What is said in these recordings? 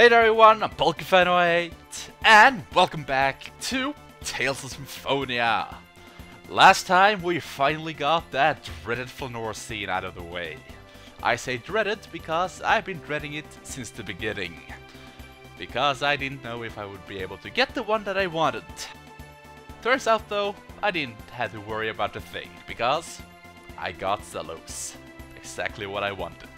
Hey there everyone, I'm Fan08, and welcome back to Tales of Symphonia. Last time we finally got that dreaded Flanor scene out of the way. I say dreaded because I've been dreading it since the beginning. Because I didn't know if I would be able to get the one that I wanted. Turns out though, I didn't have to worry about a thing, because I got Zelos. Exactly what I wanted.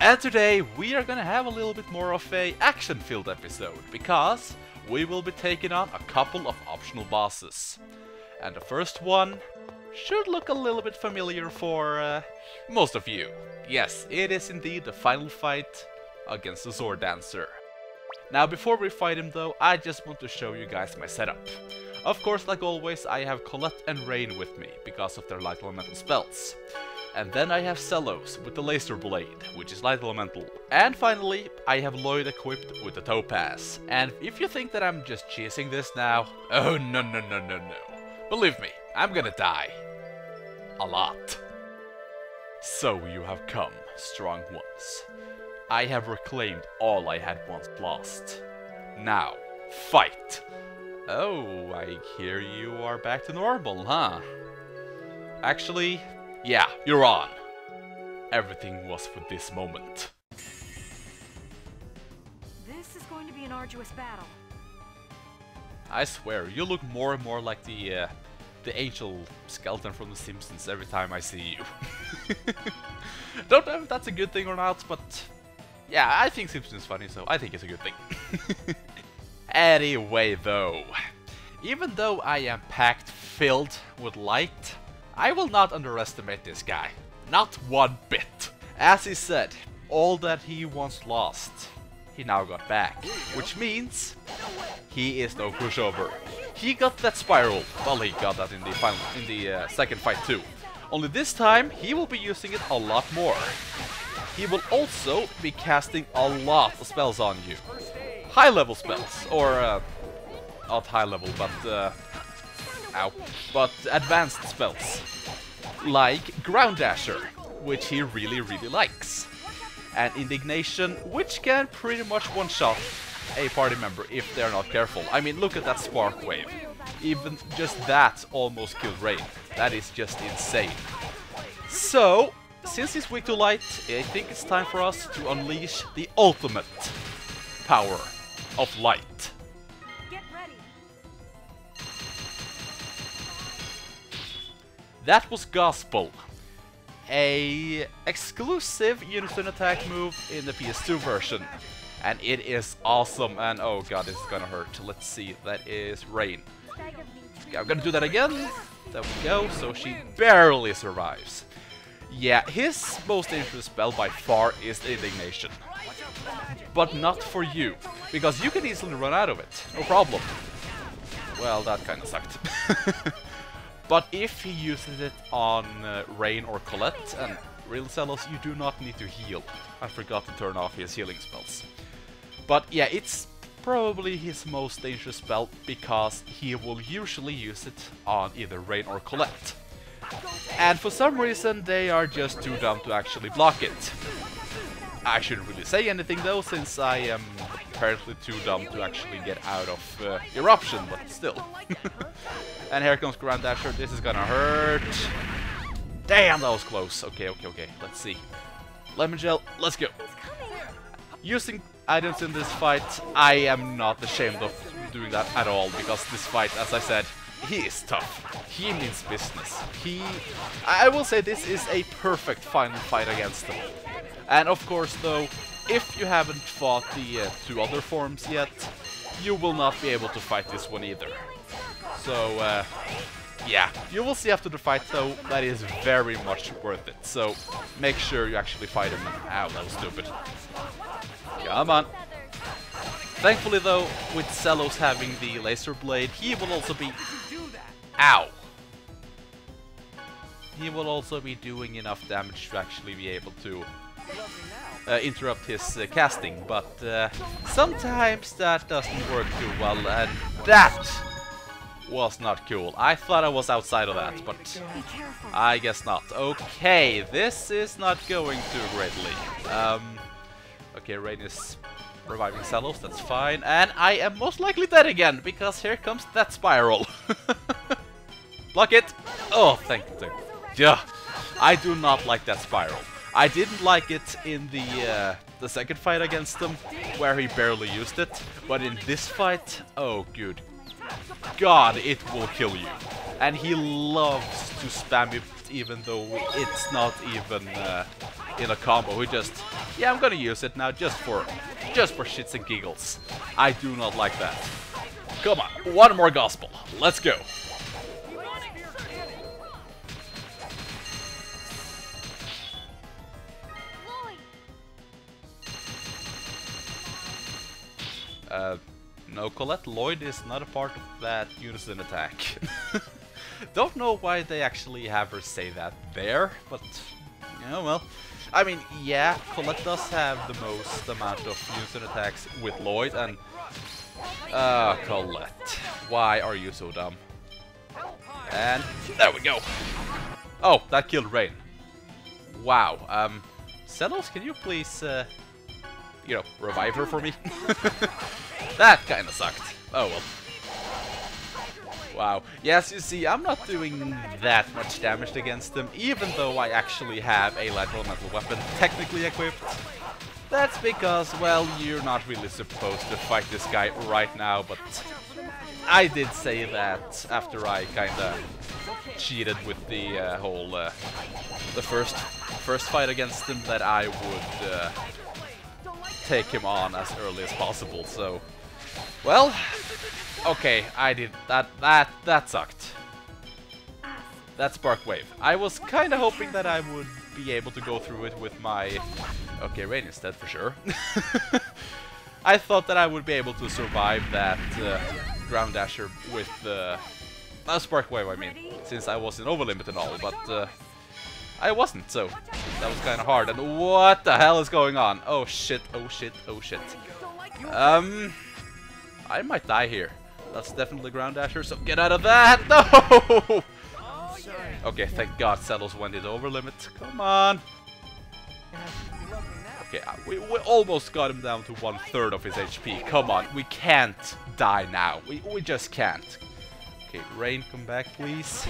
And today we are gonna have a little bit more of a action-filled episode, because we will be taking on a couple of optional bosses. And the first one should look a little bit familiar for most of you. Yes, it is indeed the final fight against the Zord Dancer. Now before we fight him though, I just want to show you guys my setup. Of course, like always, I have Colette and Raine with me, because of their light elemental spells. And then I have Zelos with the Laser Blade, which is light elemental. And finally, I have LIoyd equipped with the Topaz. And if you think that I'm just cheesing this now, oh no. Believe me, I'm gonna die. A lot. So you have come, strong ones. I have reclaimed all I had once lost. Now, fight! Oh, I hear you are back to normal, huh? Actually, yeah, you're on. Everything was for this moment. This is going to be an arduous battle. I swear, you look more and more like the angel skeleton from The Simpsons every time I see you. Don't know if that's a good thing or not, but yeah, I think Simpsons is funny, so I think it's a good thing. Anyway though, even though I am packed filled with light, I will not underestimate this guy. Not one bit. As he said, all that he once lost, he now got back. Which means he is no pushover. He got that spiral. Well, he got that in the second fight too. Only this time, he will be using it a lot more. He will also be casting a lot of spells on you. High level spells, or not high level, but but advanced spells, like Ground Dasher, which he really likes, and Indignation, which can pretty much one-shot a party member if they're not careful. I mean, look at that Spark Wave. Even just that almost killed Raine. That is just insane. So, since he's weak to light, I think it's time for us to unleash the ultimate power of light. That was Gospel, a exclusive unison attack move in the PS2 version, and it is awesome. And oh god, this is gonna hurt. Let's see, that is Raine. Okay, I'm gonna do that again. There we go. So she barely survives. Yeah, his most dangerous spell by far is the Indignation, but not for you, because you can easily run out of it. No problem. Well, that kind of sucked. But if he uses it on Raine or Colette, and real Zelos, you do not need to heal. I forgot to turn off his healing spells. But yeah, it's probably his most dangerous spell, because he will usually use it on either Raine or Colette. And for some reason, they are just too dumb to actually block it. I shouldn't really say anything though, since I am apparently too dumb to actually get out of Eruption, but still. And here comes Ground Dasher. This is gonna hurt. Damn, that was close. Okay. Let's see. Lemon Gel, let's go. Using items in this fight, I am not ashamed of doing that at all, because this fight, as I said, he is tough. He means business. I will say this is a perfect final fight against him. And of course though, if you haven't fought the two other forms yet, you will not be able to fight this one either. So yeah, you will see after the fight though, that is very much worth it. So make sure you actually fight him. Ow, that was stupid. Come on. Thankfully though, with Zelos having the Laser Blade, he will also be... Ow! He will also be doing enough damage to actually be able to interrupt his casting, but sometimes that doesn't work too well, and that was not cool. I thought I was outside of that, but I guess not. Okay, this is not going too greatly. Okay, Raine is reviving Zelos, that's fine. And I am most likely dead again, because here comes that spiral. Block it! Oh, thank you. Yeah, I do not like that spiral. I didn't like it in the second fight against him, where he barely used it. But in this fight, oh good God, it will kill you. And he loves to spam it, even though it's not even in a combo. He just, yeah, I'm gonna use it now just for shits and giggles. I do not like that. Come on, one more gospel. Let's go. No, Colette, LIoyd is not a part of that unison attack. Don't know why they actually have her say that there, but, yeah, well. I mean, yeah, Colette does have the most amount of unison attacks with LIoyd, and... Colette, why are you so dumb? And there we go. Oh, that killed Raine. Wow, Zelos, can you please, you know, revive her for me? That kinda sucked. Oh well. Wow. Yes, you see, I'm not doing that much damage against them, even though I actually have a lateral metal weapon technically equipped. That's because, well, you're not really supposed to fight this guy right now, but I did say that after I kinda cheated with the whole, the first fight against him, that I would take him on as early as possible, so... Well, okay, I did that sucked. That Spark Wave. I was kinda hoping that I would be able to go through it with my... Okay, Raine is dead for sure. I thought that I would be able to survive that Ground Dasher with Spark Wave, I mean, since I was in Overlimit and all, but I wasn't, so that was kinda hard. And what the hell is going on? Oh shit, oh shit, oh shit. I might die here. That's definitely Ground Dasher, so get out of that! No! Okay, thank God Zelos went it over limit. Come on! Okay, we almost got him down to 1/3 of his HP. Come on, we can't die now. We just can't. Okay, Raine, come back, please.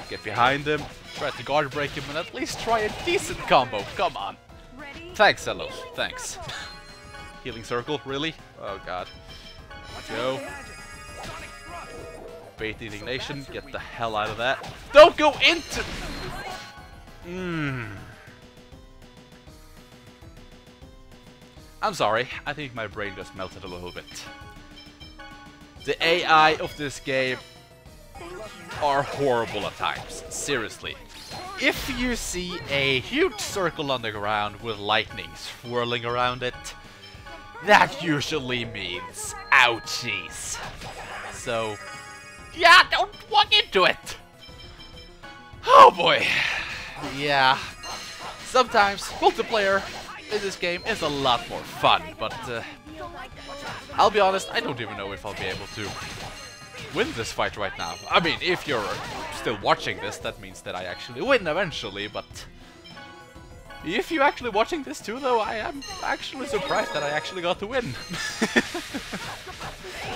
Get behind him, try to guard break him, and at least try a decent combo. Come on. Thanks, Zelos. Thanks. Healing circle, really? Oh god. Go. Bait indignation, get the hell out of that. Don't go into... I'm sorry, I think my brain just melted a little bit. The AI of this game are horrible at times, seriously. If you see a huge circle on the ground with lightning swirling around it, that usually means ouchies. So, yeah, don't walk into it! Oh boy! Yeah, sometimes multiplayer in this game is a lot more fun, but I'll be honest, I don't even know if I'll be able to win this fight right now. I mean, if you're still watching this, that means that I actually win eventually, but if you're actually watching this too, though, I am actually surprised that I actually got to win.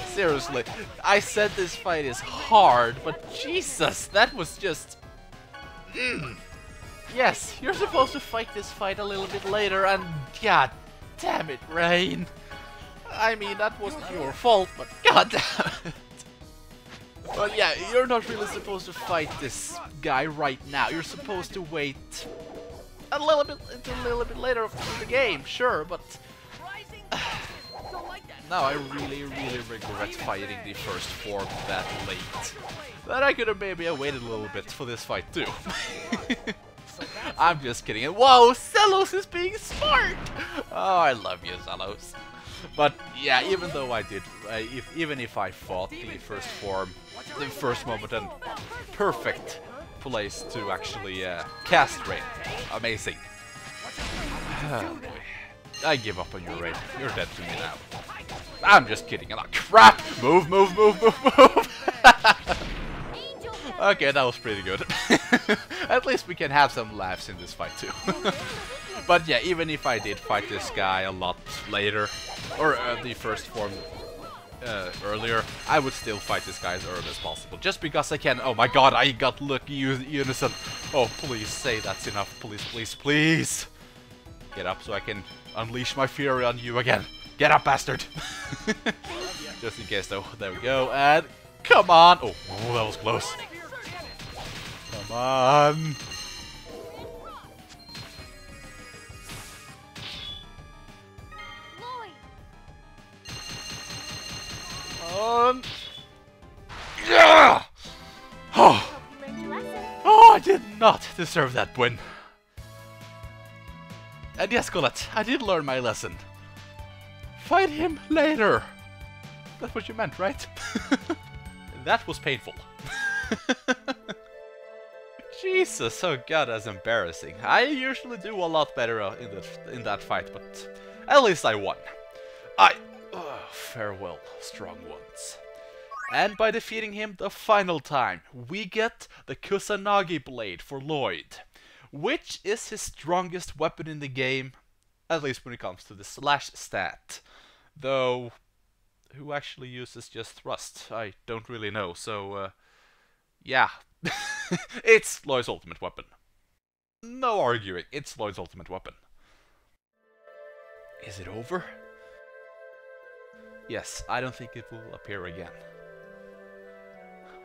Seriously, I said this fight is hard, but Jesus, that was just... Yes, you're supposed to fight this fight a little bit later, and god damn it, Raine. I mean, that wasn't your fault, but god damn it. But yeah, you're not really supposed to fight this guy right now. You're supposed to wait a little bit later in the game, sure, but now I really regret fighting the first form that late. But I could have maybe waited a little bit for this fight too. I'm just kidding. Whoa, Zelos is being smart! Oh, I love you, Zelos. But yeah, even though I did, even if I fought the first form, the first moment, and perfect place to actually cast Raine. Amazing. Oh boy. I give up on you, Raine. You're dead to me now. I'm just kidding. Oh, crap! Move, move, move, move, move! Okay, that was pretty good. At least we can have some laughs in this fight too. But yeah, even if I did fight this guy a lot later, or the first form earlier, I would still fight this guy as early as possible. Just because I can. Oh my god, I got lucky, Unison. Oh, please say that's enough. Please, please, please. Get up so I can unleash my fury on you again. Get up, bastard. Just in case, though. There we go. And come on. Oh, that was close. Come on. Yeah! Oh, I did not deserve that win. And yes, Colette, I did learn my lesson. Fight him later. That's what you meant, right? That was painful. Jesus, oh god, that's embarrassing. I usually do a lot better in that fight, but at least I won. Farewell, strong ones. And by defeating him the final time, we get the Kusanagi Blade for LIoyd, which is his strongest weapon in the game, at least when it comes to the slash stat. Though, who actually uses just thrust? I don't really know, so, yeah. It's LIoyd's ultimate weapon. No arguing, it's LIoyd's ultimate weapon. Is it over? Yes, I don't think it will appear again.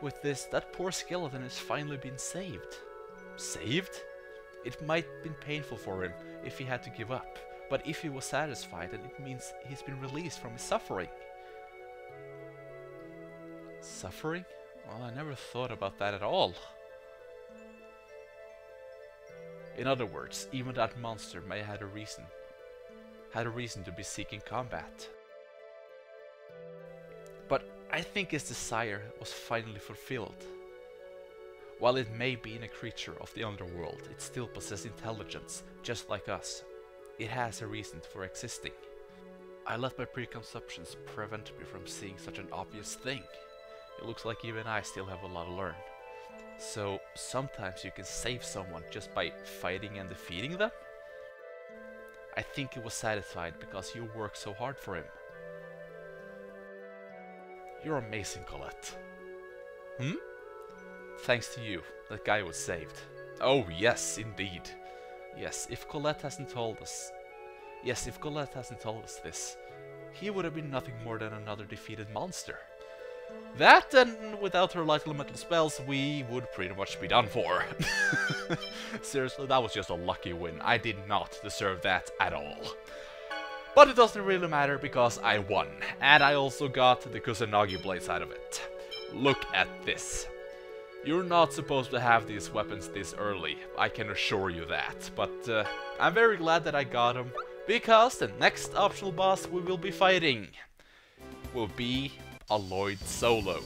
With this, that poor skeleton has finally been saved. Saved? It might have been painful for him if he had to give up, but if he was satisfied, then it means he's been released from his suffering. Suffering? Well, I never thought about that at all. In other words, even that monster may have had a reason to be seeking combat. But I think his desire was finally fulfilled. While it may be in a creature of the Underworld, it still possesses intelligence, just like us. It has a reason for existing. I let my preconceptions prevent me from seeing such an obvious thing. It looks like even I still have a lot to learn. So, sometimes you can save someone just by fighting and defeating them? I think he was satisfied because you worked so hard for him. You're amazing, Colette. Thanks to you, that guy was saved. Oh, yes, indeed. Yes, if Colette hasn't told us this, he would have been nothing more than another defeated monster. That, and without her light elemental spells, we would pretty much be done for. Seriously, that was just a lucky win. I did not deserve that at all. But it doesn't really matter because I won, and I also got the Kusanagi Blade side of it. Look at this. You're not supposed to have these weapons this early, I can assure you that, but I'm very glad that I got them, because the next optional boss we will be fighting will be a LIoyd solo.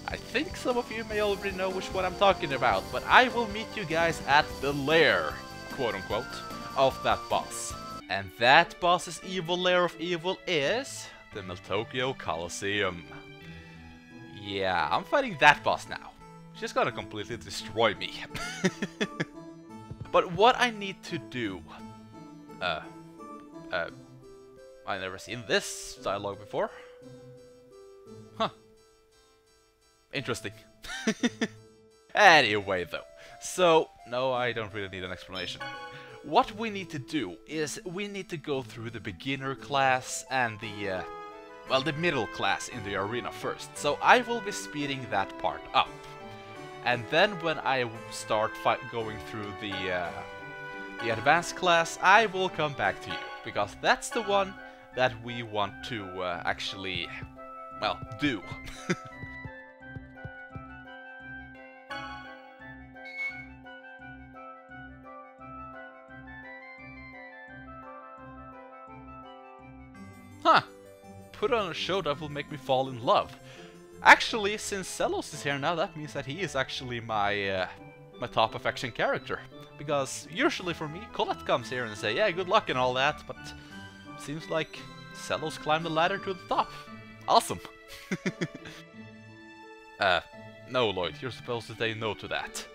I think some of you may already know which one I'm talking about, but I will meet you guys at the lair, quote-unquote, of that boss. And that boss's evil lair of evil is the Meltokio Coliseum. Yeah, I'm fighting that boss now. She's gonna completely destroy me. But what I need to do... I've never seen this dialogue before. Huh. Interesting. Anyway, though. So, no, I don't really need an explanation. What we need to do is we need to go through the beginner class and the, well, the middle class in the arena first. So I will be speeding that part up. And then when I start going through the advanced class, I will come back to you. Because that's the one that we want to actually, well, do. Huh. Put on a show that will make me fall in love. Actually, since Zelos is here now, that means that he is actually my my top affection character. Because usually for me, Colette comes here and say, yeah, good luck and all that, but seems like Zelos climbed the ladder to the top. Awesome. No, LIoyd, you're supposed to say no to that.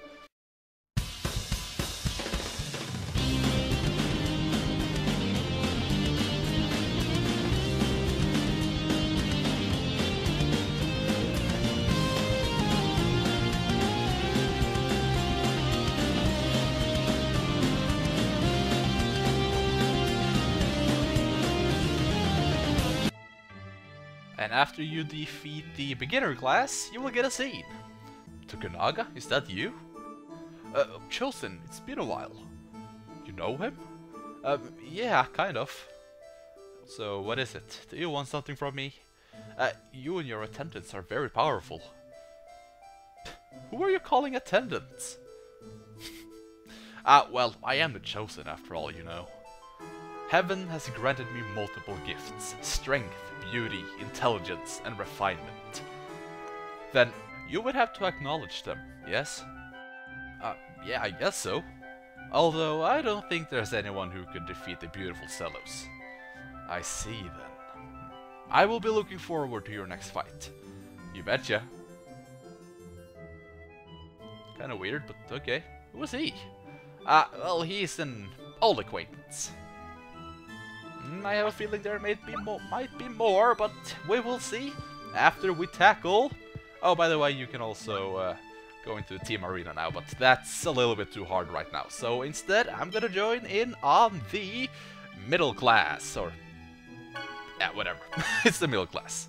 And after you defeat the beginner class, you will get a scene. Tokunaga, is that you? Chosen, it's been a while. You know him? Yeah, kind of. So, what is it? Do you want something from me? You and your attendants are very powerful. Who are you calling attendants? Well, I am the Chosen after all, you know. Heaven has granted me multiple gifts. Strength, beauty, intelligence, and refinement. Then, you would have to acknowledge them, yes? Yeah, I guess so. Although, I don't think there's anyone who could defeat the beautiful Zelos. I see, then. I will be looking forward to your next fight. You betcha. Kinda weird, but okay. Who is he? Well, he's an old acquaintance. I have a feeling there might be more, but we will see after we tackle... Oh, by the way, you can also go into the team arena now, but that's a little bit too hard right now. So instead, I'm gonna join in on the middle class, or... yeah, whatever. It's the middle class.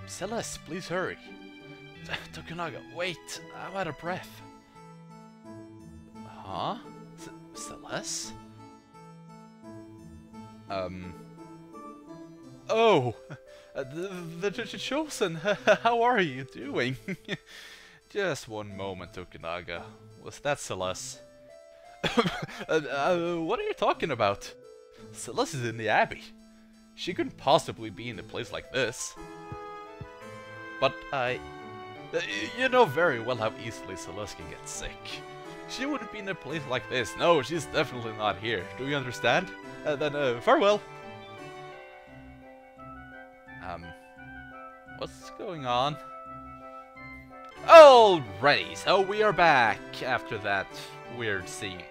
Zelos, please hurry. Tokunaga, wait, I'm out of breath. Huh? Zelos? Oh! The Chosen, how are you doing? Just one moment, Tokunaga. Was that Zelos? What are you talking about? Zelos is in the Abbey. She couldn't possibly be in a place like this. But you know very well how easily Zelos can get sick. She wouldn't be in a place like this. No, she's definitely not here. Do you understand? Then, farewell. What's going on? Alrighty, so we are back after that weird scene.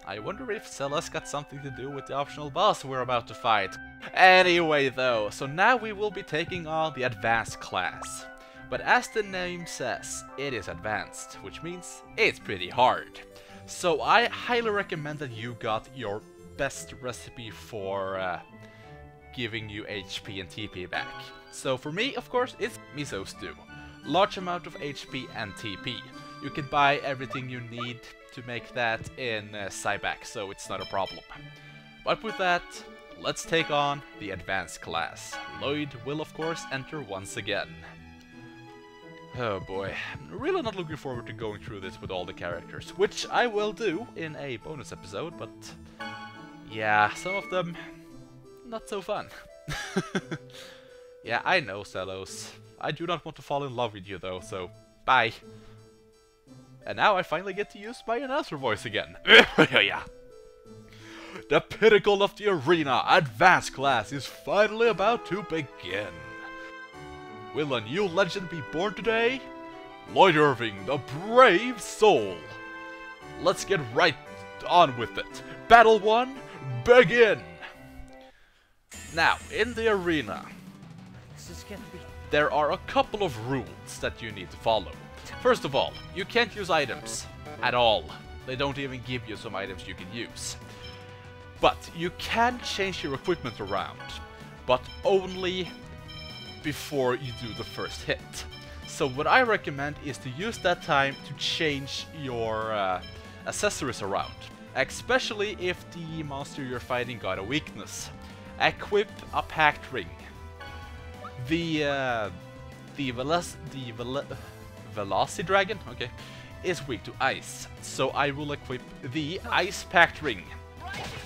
I wonder if Zelos got something to do with the optional boss we're about to fight. Anyway though, so now we will be taking on the advanced class. But as the name says, it is advanced, which means it's pretty hard. So I highly recommend that you got your best recipe for giving you HP and TP back. So for me, of course, it's miso stew. Large amount of HP and TP. You can buy everything you need to make that in Cyback, so it's not a problem. But with that, let's take on the advanced class. LIoyd will of course enter once again. Oh boy, I'm really not looking forward to going through this with all the characters, which I will do in a bonus episode, but yeah, some of them not so fun. Yeah, I know, Zelos. I do not want to fall in love with you though, so bye. And now I finally get to use my announcer voice again. Yeah. The pinnacle of the arena, advanced class, is finally about to begin. Will a new legend be born today? LIoyd Irving, the brave soul. Let's get right on with it. Battle 1, begin! Now, in the arena, there are a couple of rules that you need to follow. First of all, you can't use items at all. They don't even give you some items you can use. But you can change your equipment around, but only before you do the first hit. So what I recommend is to use that time to change your accessories around, especially if the monster you're fighting got a weakness. Equip a packed ring. The Velocidragon, okay, is weak to ice, so I will equip the Ice Packed Ring.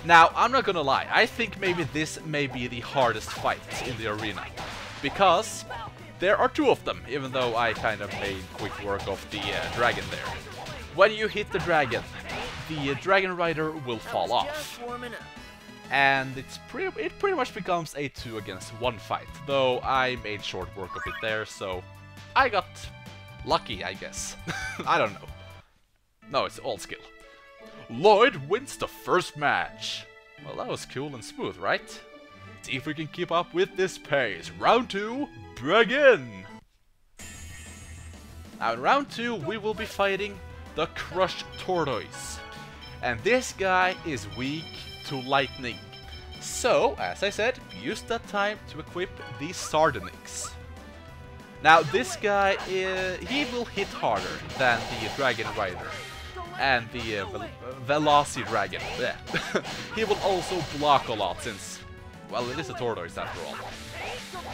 Now, I'm not gonna lie, I think maybe this may be the hardest fight in the arena, because there are two of them, even though I kind of made quick work of the dragon there. When you hit the dragon rider will fall off. And it pretty much becomes a 2 against 1 fight, though I made short work of it there, so I got lucky, I guess. I don't know. No, it's all skill. LIoyd wins the first match. Well, that was cool and smooth, right? See if we can keep up with this pace. Round 2, begin! Now in round 2 we will be fighting the Crushed Tortoise. And this guy is weak to lightning. So, as I said, use that time to equip the Onyx. Now this guy, he will hit harder than the Dragon Rider and the Velocity Dragon. He will also block a lot since, well, it is a tortoise after all.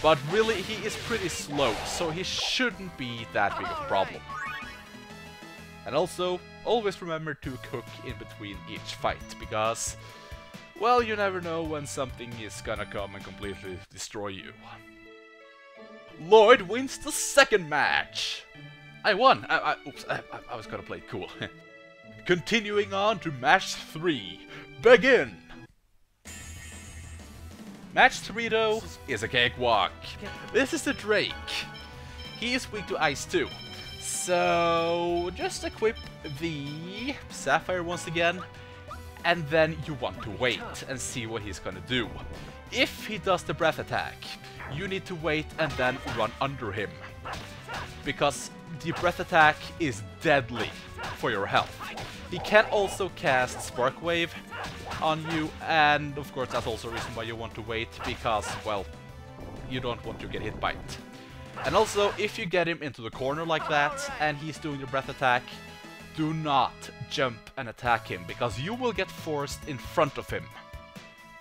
But really, he is pretty slow, so he shouldn't be that big of a problem. And also, always remember to cook in between each fight, because, well, you never know when something is gonna come and completely destroy you. LIoyd wins the second match! I won! Oops, I was gonna play it cool. Continuing on to match 3. Begin! Match 3 though is a cakewalk. This is the Drake. He is weak to ice too. So just equip the Sapphire once again, and then you want to wait and see what he's gonna do. If he does the breath attack, you need to wait and then run under him, because the breath attack is deadly for your health. He can also cast Spark Wave on you, and of course that's also a reason why you want to wait, because, well, you don't want to get hit by it. And also, if you get him into the corner like that, and he's doing the breath attack, do not jump and attack him, because you will get forced in front of him.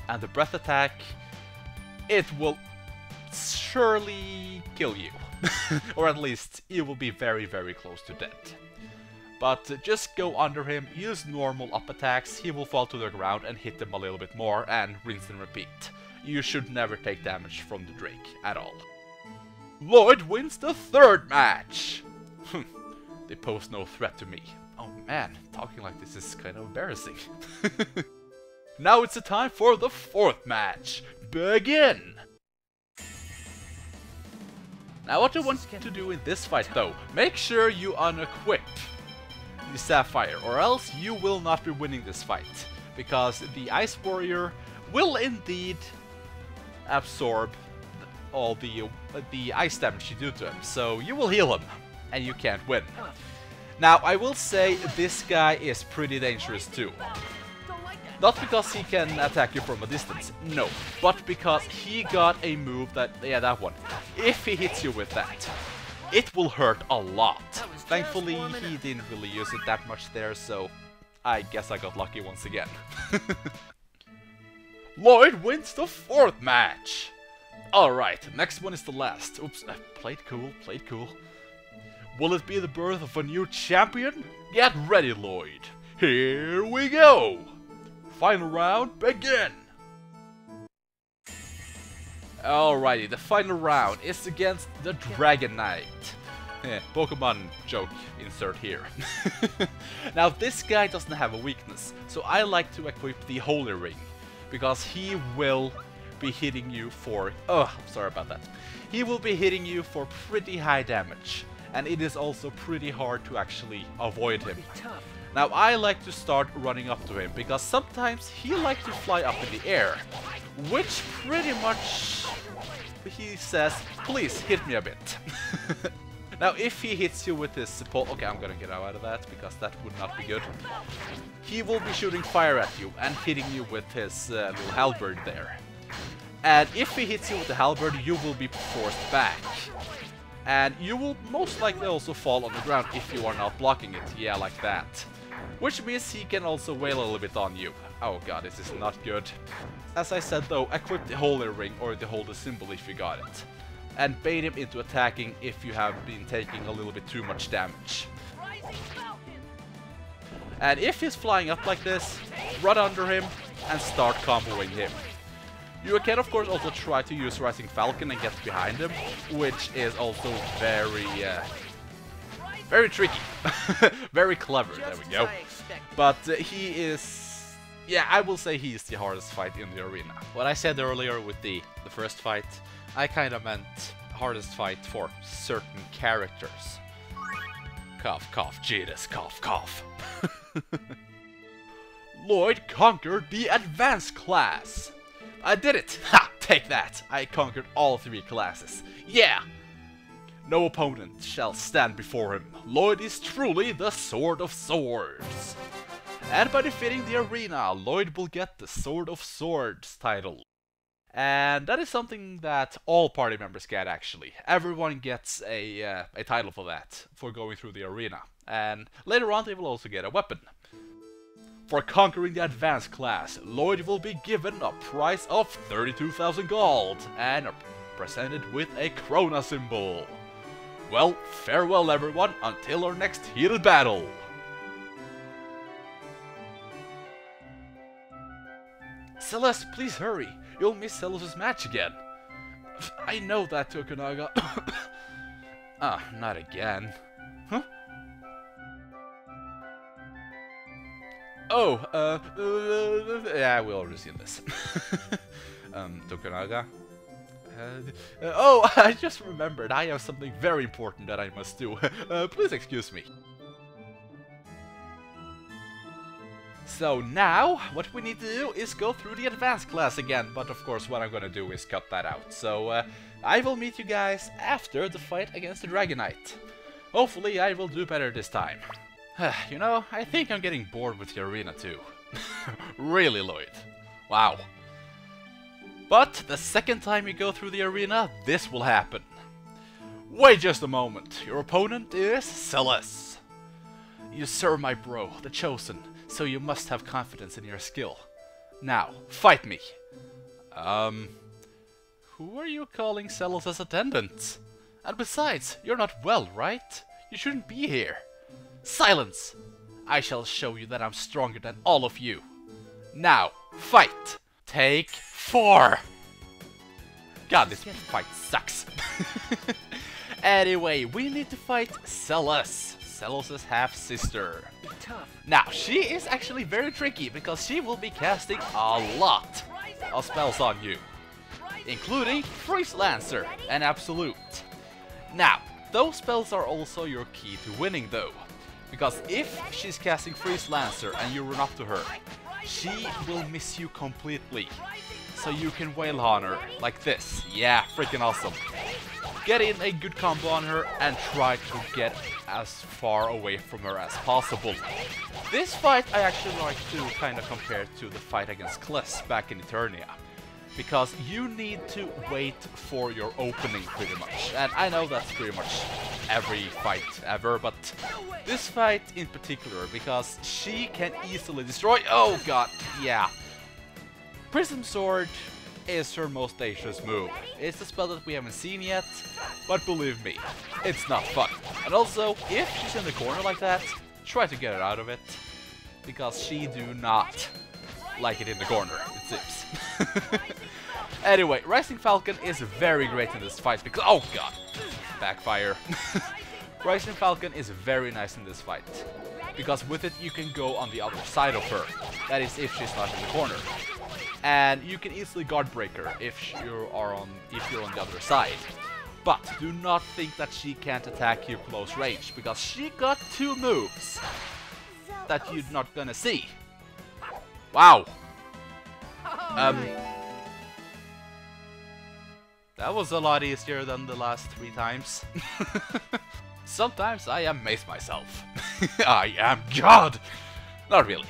And the breath attack, it will surely kill you. Or at least, you will be very, very close to dead. But just go under him, use normal up attacks, he will fall to the ground and hit them a little bit more, and rinse and repeat. You should never take damage from the Drake at all. LIoyd wins the third match! They pose no threat to me. Oh man, talking like this is kind of embarrassing. Now it's the time for the fourth match. Begin! Now what I want you to do in this fight though, make sure you unequip the Sapphire, or else you will not be winning this fight, because the Ice Warrior will indeed absorb all the ice damage you do to him, so you will heal him, and you can't win. Now I will say this guy is pretty dangerous too. Not because he can attack you from a distance, no, but because he got a move that, yeah, that one. If he hits you with that, it will hurt a lot. Thankfully, he didn't really use it that much there, so I guess I got lucky once again. LIoyd wins the fourth match! Alright, next one is the last. Oops, played cool, played cool. Will it be the birth of a new champion? Get ready, LIoyd. Here we go! Final round, begin! Alrighty, the final round is against the Dragon Knight. Pokemon joke insert here. Now this guy doesn't have a weakness, so I like to equip the Holy Ring, because he will be hitting you for... sorry about that. He will be hitting you for pretty high damage, and it is also pretty hard to actually avoid him. Now I like to start running up to him, because sometimes he likes to fly up in the air, which pretty much he says, please hit me a bit. Now if he hits you with this pole, okay, I'm gonna get out of that, because that would not be good. He will be shooting fire at you and hitting you with his little halberd there. And if he hits you with the halberd, you will be forced back. And you will most likely also fall on the ground if you are not blocking it, yeah, like that. Which means he can also wail a little bit on you. Oh god, this is not good. As I said though, equip the Holy Ring or the Holy Symbol if you got it. And bait him into attacking if you have been taking a little bit too much damage. And if he's flying up like this, run under him and start comboing him. You can of course also try to use Rising Falcon and get behind him, which is also very tricky. Very clever, there we go. But he is... yeah, I will say he is the hardest fight in the arena. What I said earlier with the first fight, I kinda meant hardest fight for certain characters. Cough, cough, Genis, cough, cough. LIoyd conquered the advanced class. I did it! Ha! Take that! I conquered all 3 classes. Yeah! No opponent shall stand before him. LIoyd is truly the Sword of Swords. And by defeating the arena, LIoyd will get the Sword of Swords title. And that is something that all party members get actually. Everyone gets a title for that, for going through the arena. And later on they will also get a weapon. For conquering the advanced class, LIoyd will be given a prize of 32,000 gold and presented with a Krona symbol. Well, farewell everyone until our next heated battle. Celeste, please hurry. You'll miss Zelos' match again. I know that, Tokunaga. Ah, not again. Huh? Oh, yeah, we already seen this. Tokunaga. Oh, I just remembered, I have something very important that I must do. Please excuse me. So now, what we need to do is go through the advanced class again, but of course what I'm gonna do is cut that out. So, I will meet you guys after the fight against the Dragon Knight. Hopefully I will do better this time. You know, I think I'm getting bored with the arena too. Really, LIoyd. Wow. But the second time you go through the arena, this will happen. Wait just a moment. Your opponent is Zelos. You serve my bro, the Chosen, so you must have confidence in your skill. Now, fight me. Who are you calling Zelos' attendant? And besides, you're not well, right? You shouldn't be here. Silence! I shall show you that I'm stronger than all of you. Now, fight! Take 4! God, this fight sucks. Anyway, we need to fight Zelos, Zelos' half-sister. Now, she is actually very tricky because she will be casting a lot of spells on you, including Freeze Lancer and Absolute. Now, those spells are also your key to winning though, because if she's casting Freeze Lancer and you run up to her, she will miss you completely. So you can wail on her like this. Yeah, freaking awesome. Get in a good combo on her and try to get as far away from her as possible. This fight I actually like to kind of compare to the fight against Kless back in Eternia, because you need to wait for your opening pretty much. And I know that's pretty much every fight ever, but this fight in particular, because she can easily destroy... Oh god, yeah. Prism Sword is her most dangerous move. It's a spell that we haven't seen yet, but believe me, it's not fun. And also, if she's in the corner like that, try to get her out of it, because she do not like it in the corner, it seems. Anyway, Rising Falcon is very great in this fight because... Oh god! Backfire. Rising Falcon is very nice in this fight, because with it you can go on the other side of her. That is, if she's not in the corner. And you can easily guard break her if you're on the other side. But do not think that she can't attack you close range, because she got 2 moves that you're not gonna see. Wow. That was a lot easier than the last 3 times. Sometimes I amaze myself. I am God! Not really.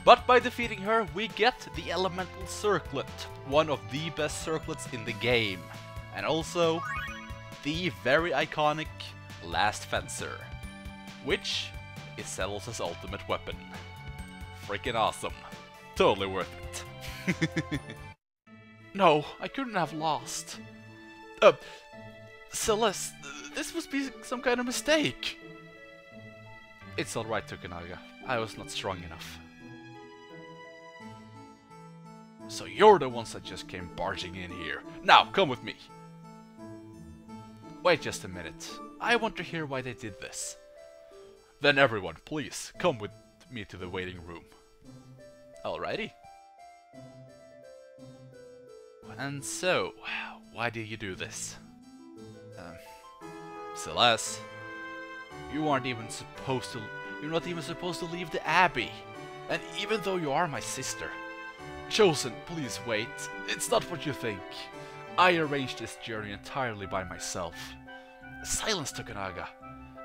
But by defeating her, we get the Elemental Circlet, one of the best circlets in the game. And also, the very iconic Last Fencer, which is Zelos' ultimate weapon. Freaking awesome. Totally worth it. No, I couldn't have lost. Celeste, this must be some kind of mistake. It's alright, Tokunaga. I was not strong enough. So you're the ones that just came barging in here. Now, come with me. Wait just a minute. I want to hear why they did this. Then everyone, please, come with me to the waiting room. Alrighty. And so, why did you do this? Celeste, you aren't even supposed to... You're not even supposed to leave the Abbey. And even though you are my sister... Chosen, please wait. It's not what you think. I arranged this journey entirely by myself. Silence, Tokunaga.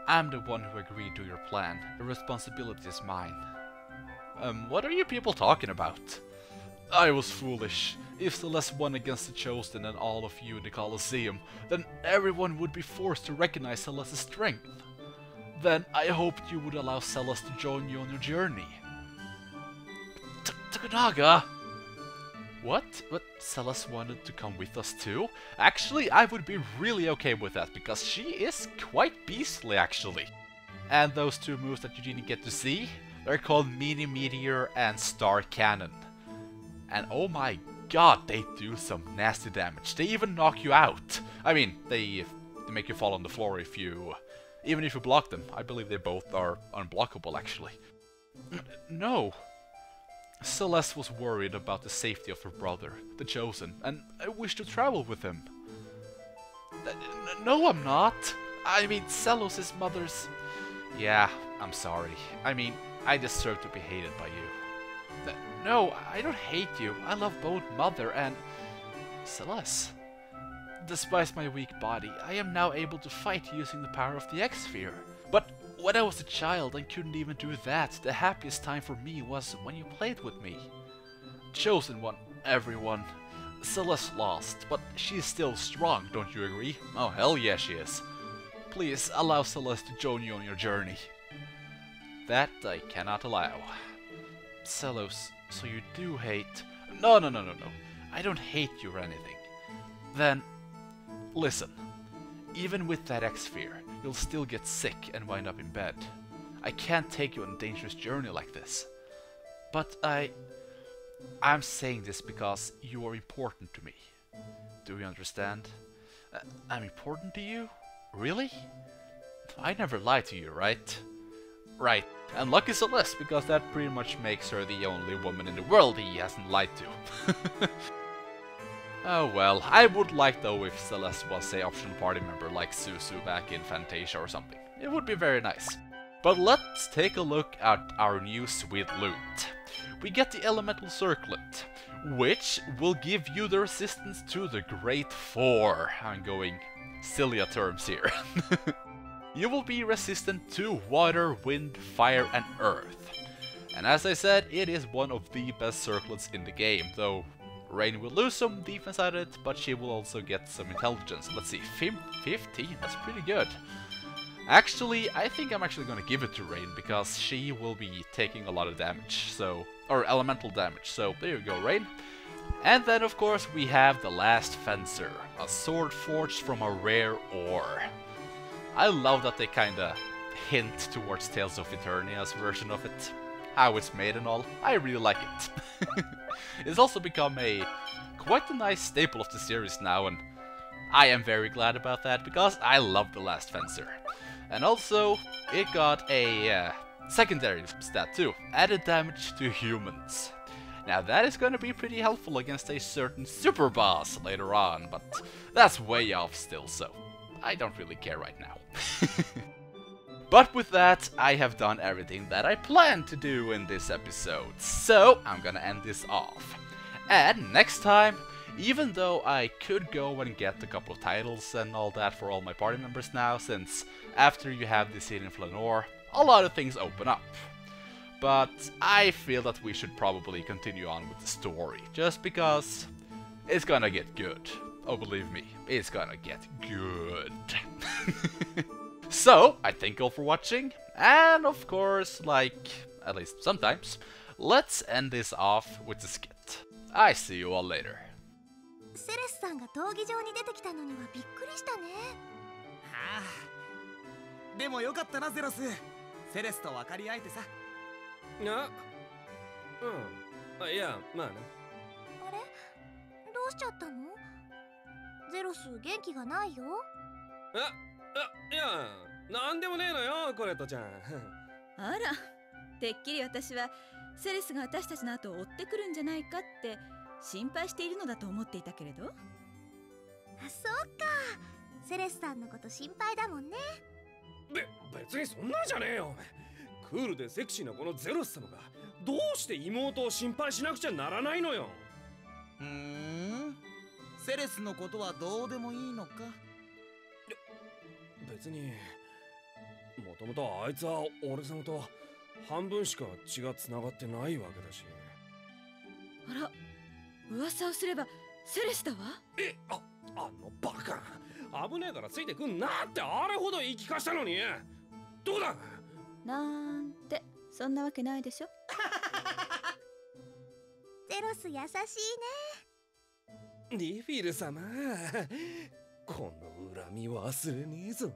I'm the one who agreed to your plan. The responsibility is mine. What are you people talking about? I was foolish. If Celeste won against the Chosen and all of you in the Coliseum, then everyone would be forced to recognize Celeste's strength. Then I hoped you would allow Celeste to join you on your journey. Tokunaga! What? But Celeste wanted to come with us too? Actually, I would be really okay with that, because she is quite beastly actually. And those two moves that you didn't get to see, they're called Mini Meteor and Star Cannon. And oh my god, they do some nasty damage. They even knock you out. I mean, they make you fall on the floor if you... Even if you block them. I believe they both are unblockable actually. No. Celeste was worried about the safety of her brother, the Chosen, and I wished to travel with him. No, I'm not. I mean, Zelos' mother's... Yeah, I'm sorry. I mean, I deserve to be hated by you. No, I don't hate you. I love both Mother and... Celeste. Despite my weak body, I am now able to fight using the power of the X-Sphere. But when I was a child and couldn't even do that, the happiest time for me was when you played with me. Chosen won, everyone. Celeste lost, but she's still strong, don't you agree? Oh, hell yeah she is. Please allow Celeste to join you on your journey. That I cannot allow. Zelos, so you do hate... No. I don't hate you or anything. Then, listen. Even with that X-Sphere, you'll still get sick and wind up in bed. I can't take you on a dangerous journey like this. But I'm saying this because you are important to me. Do you understand? I'm important to you? Really? I never lied to you, right? Right. And lucky Celeste, because that pretty much makes her the only woman in the world he hasn't lied to. Oh well, I would like though if Celeste was a optional party member like Suzu back in Fantasia or something. It would be very nice. But let's take a look at our new sweet loot. We get the Elemental Circlet, which will give you the resistance to the Great Four. I'm going silly terms here. You will be resistant to water, wind, fire and earth. And as I said, it is one of the best circlets in the game, though Raine will lose some defense at it, but she will also get some intelligence. Let's see, 15, that's pretty good. Actually, I think I'm actually going to give it to Raine, because she will be taking a lot of damage, so... Or elemental damage, so there you go, Raine. And then, of course, we have the Last Fencer, a sword forged from a rare ore. I love that they kinda hint towards Tales of Eternia's version of it. How it's made and all. I really like it. It's also become quite a nice staple of the series now, and I am very glad about that, because I love the Last Fencer. And also, it got a secondary stat too, added damage to humans. Now that is going to be pretty helpful against a certain super boss later on, but that's way off still, so I don't really care right now. But with that, I have done everything that I planned to do in this episode, so I'm gonna end this off. And next time, even though I could go and get a couple of titles and all that for all my party members now, since after you have this hidden Flanor, a lot of things open up. But I feel that we should probably continue on with the story, just because it's gonna get good. Oh, believe me, it's gonna get good. So, I thank you all for watching, and of course, like, at least sometimes, let's end this off with the skit. I see you all later. セレスさんが闘技場に出てきたのにはびっくりしたね。はあ。でもよかったなゼロス。セレスと分かり合えてさ。あ、うん。いや、まあな。あれ？うしちゃったの？ゼロス元気がないよ。いや、なんでもねえのよコレットちゃん。あら、てっきり私はセレスが私たちの後を追ってくるんじゃないかって心配しているのだと思っていたけれど。あ、そうか。セレスさんのこと心配だもんね。別にそんなんじゃねえよ。クールでセクシーなこのゼロス様がどうして妹を心配しなくちゃならないのよ。セレスのことはどうでもいいのか？別にもともとあいつは俺様と半分しか血がつながってないわけだし。あら、噂をすればセレスだわ。あのバカ、危ねえからついてくんなってあれほど言い聞かしたのに。どうだなんて、そんなわけないでしょ。ゼロス優しいね。リフィル様、この恨み忘れねえぞ。